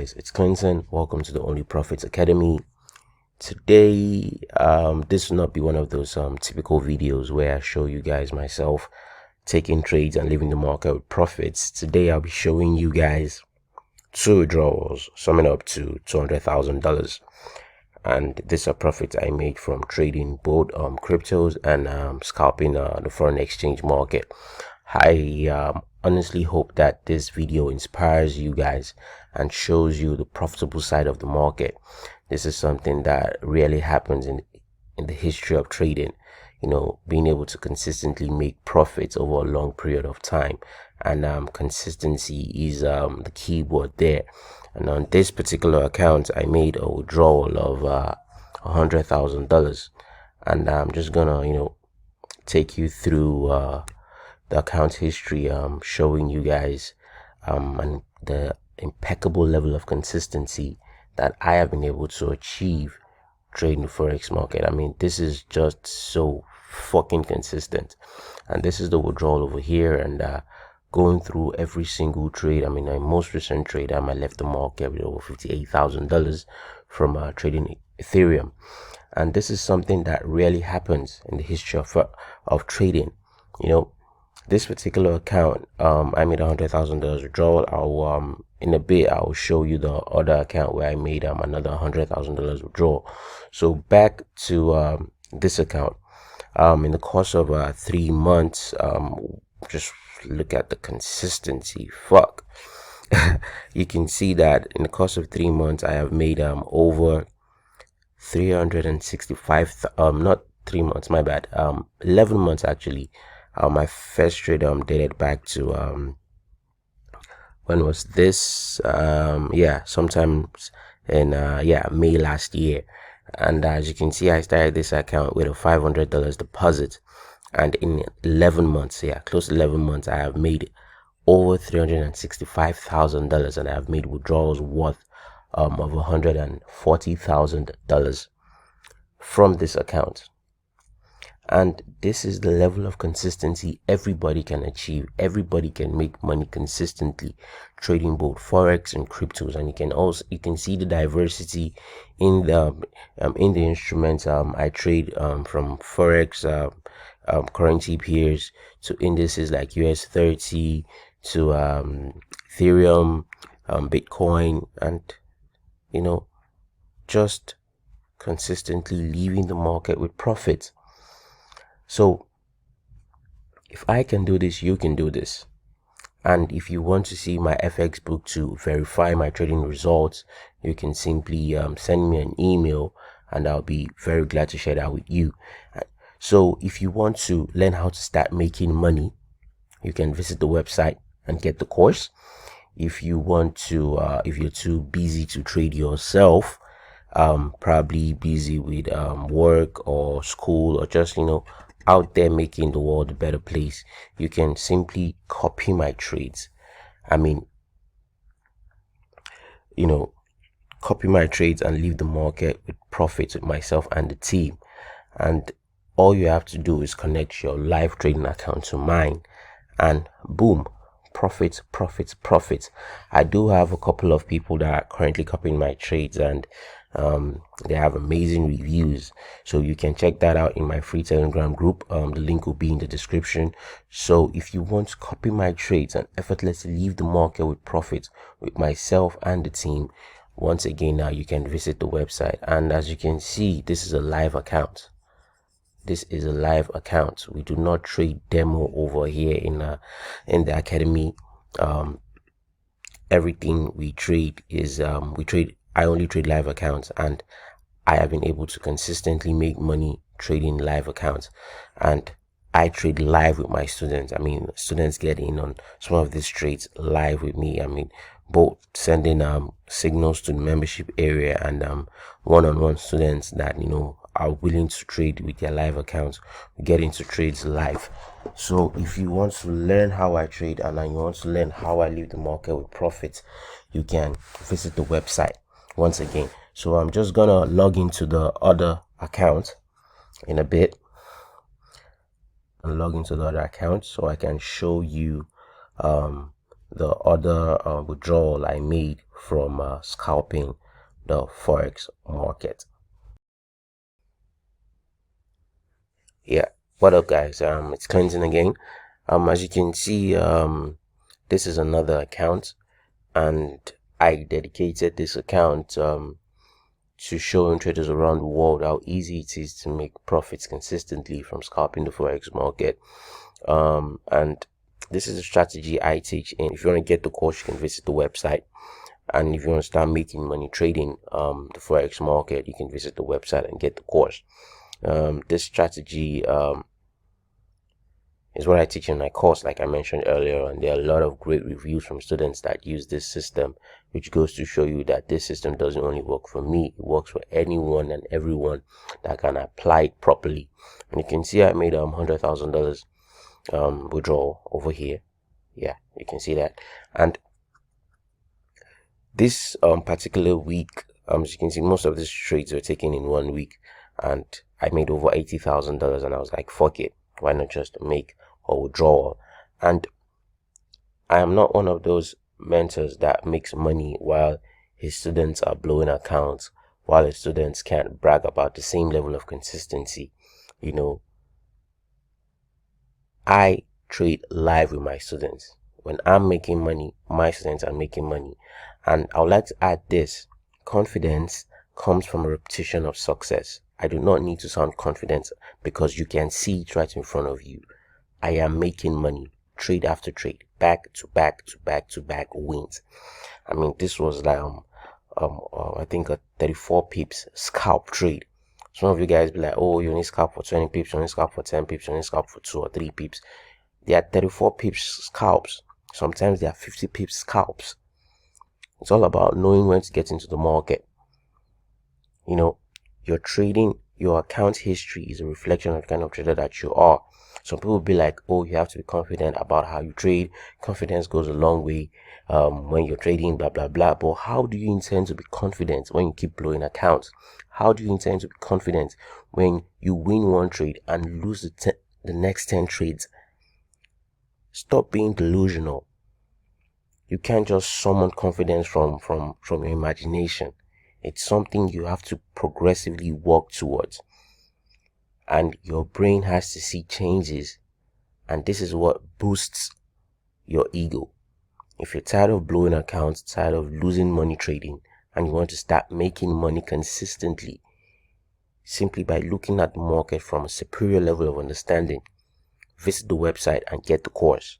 guys, it's Clinton. Welcome to the Only Profits Academy. Today, this will not be one of those typical videos where I show you guys myself taking trades and leaving the market with profits. Today, I'll be showing you guys two withdrawals summing up to $200,000, and these are profits I made from trading both cryptos and scalping the foreign exchange market. I honestly hope that this video inspires you guys and shows you the profitable side of the market. This is something that really happens in the history of trading, being able to consistently make profits over a long period of time. And consistency is the key word there. And on this particular account, I made a withdrawal of $100,000, and I'm just gonna take you through the account history, showing you guys and the impeccable level of consistency that I have been able to achieve trading the forex market. I mean, this is just so fucking consistent. And this is the withdrawal over here, and going through every single trade. I mean, my most recent trade, I left the market with over $58,000 from trading Ethereum. And this is something that rarely happens in the history of trading. This particular account, I made $100,000 withdrawal. I'll in a bit I'll show you the other account where I made another $100,000 withdrawal. So back to this account. In the course of 3 months, just look at the consistency. Fuck. You can see that in the course of 3 months, I have made over 365. Not 3 months, my bad. 11 months actually. My first trade dated back to when was this? Sometime in May last year. And as you can see, I started this account with a $500 deposit, and in 11 months, close to 11 months, I have made over $365,000, and I have made withdrawals worth of $140,000 from this account. And this is the level of consistency everybody can achieve. Everybody can make money consistently trading both forex and cryptos. And you can see the diversity in the instruments. I trade from forex currency pairs to indices like US30 to Ethereum, Bitcoin, and just consistently leaving the market with profits. So if I can do this, you can do this. And if you want to see my FX book to verify my trading results, you can simply send me an email, and I'll be very glad to share that with you. So if you want to learn how to start making money, you can visit the website and get the course. If you want to, if you're too busy to trade yourself, probably busy with work or school, or just out there making the world a better place, you can simply copy my trades. Copy my trades and leave the market with profits with myself and the team. And all you have to do is connect your live trading account to mine, and boom, profits, profits, profits. I do have a couple of people that are currently copying my trades, and they have amazing reviews, so you can check that out in my free Telegram group. The link will be in the description. So if you want to copy my trades and effortlessly leave the market with profits with myself and the team, once again, now you can visit the website. And as you can see, this is a live account. This is a live account. We do not trade demo over here in the academy. Everything we trade is I only trade live accounts, and I have been able to consistently make money trading live accounts. And I trade live with my students. Students get in on some of these trades live with me. Both sending signals to the membership area, and one-on-one students that are willing to trade with their live accounts, get into trades live. So if you want to learn how I trade, and you want to learn how I leave the market with profits, you can visit the website once again. So I'm just gonna log into the other account in a bit, and log into the other account so I can show you the other withdrawal I made from scalping the forex market. Yeah, what up guys, it's Clinton again. As you can see, this is another account, and I dedicated this account to showing traders around the world how easy it is to make profits consistently from scalping the forex market. And this is a strategy I teach in. If you want to get the course, you can visit the website. And if you want to start making money trading the forex market, you can visit the website and get the course. This strategy is what I teach in my course, like I mentioned earlier, and there are a lot of great reviews from students that use this system, which goes to show you that this system doesn't only work for me, it works for anyone and everyone that can apply it properly. And you can see I made $100,000 withdrawal over here. Yeah, you can see that. And this particular week, as you can see, most of these trades were taken in 1 week, and I made over $80,000, and I was like, fuck it, why not just make a withdrawal? And I am not one of those mentors that makes money while his students are blowing accounts, while his students can't brag about the same level of consistency. You know, I trade live with my students. When I'm making money, my students are making money. And I would like to add this: confidence comes from a repetition of success. I do not need to sound confident because you can see it right in front of you. I am making money, trade after trade, back to back to back to back wins. I mean, this was like I think a 34 pips scalp trade. Some of you guys be like, oh, you only scalp for 20 pips, you only scalp for 10 pips, you only scalp for 2 or 3 pips. They are 34 pips scalps. Sometimes they are 50 pips scalps. It's all about knowing when to get into the market. You know, your trading, your account history is a reflection of the kind of trader that you are. Some people will be like, oh, you have to be confident about how you trade. Confidence goes a long way when you're trading, blah, blah, blah. But how do you intend to be confident when you keep blowing accounts? How do you intend to be confident when you win one trade and lose the next 10 trades? Stop being delusional. You can't just summon confidence from your imagination. It's something you have to progressively work towards. And your brain has to see changes. And this is what boosts your ego. If you're tired of blowing accounts, tired of losing money trading, and you want to start making money consistently, simply by looking at the market from a superior level of understanding, visit the website and get the course.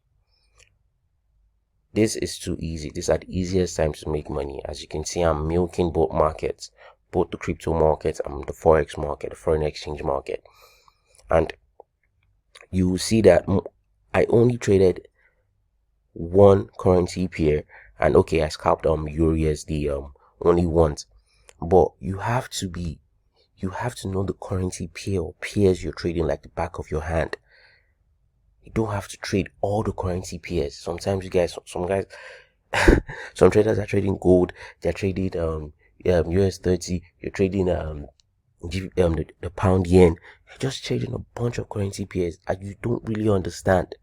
This is too easy. These are the easiest times to make money. As you can see, I'm milking both markets, both the crypto market and the forex market, the foreign exchange market. And you will see that I only traded one currency pair, and okay, I scalped EURUSD only once. But you have to know the currency pair or pairs you're trading like the back of your hand. You don't have to trade all the currency pairs. Sometimes some traders are trading gold, they're trading US30, you're trading the pound yen. You're just trading a bunch of currency pairs and you don't really understand.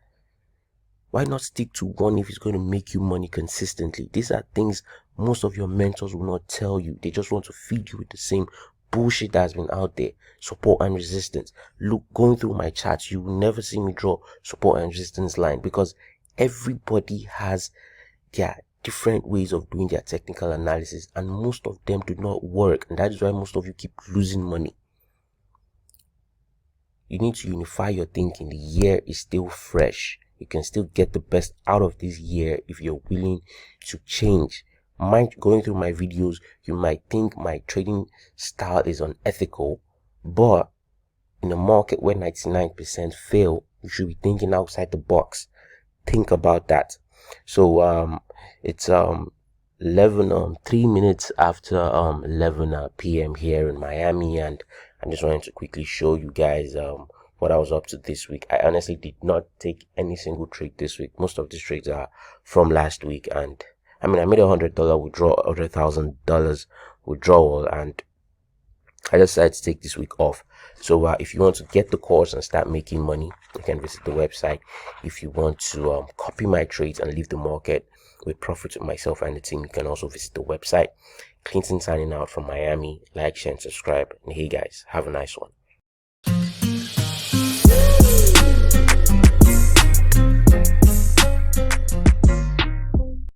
Why not stick to one if it's going to make you money consistently? These are things most of your mentors will not tell you. They just want to feed you with the same bullshit that's been out there. Support and resistance. Look, going through my charts, you will never see me draw support and resistance line because everybody has their different ways of doing their technical analysis, and most of them do not work, and that is why most of you keep losing money. You need to unify your thinking. The year is still fresh. You can still get the best out of this year if you're willing to change. Going through my videos, you might think my trading style is unethical, but in a market where 99% fail, you should be thinking outside the box. Think about that. So it's 3 minutes after 11 p.m. here in Miami, and I just wanted to quickly show you guys what I was up to this week. I honestly did not take any single trade this week. Most of these trades are from last week, and I mean, I made $100,000 withdrawal, and I decided to take this week off. So if you want to get the course and start making money, you can visit the website. If you want to copy my trades and leave the market with profit with myself and the team, you can also visit the website. Clinton signing out from Miami. Like, share, and subscribe. And hey guys, have a nice one.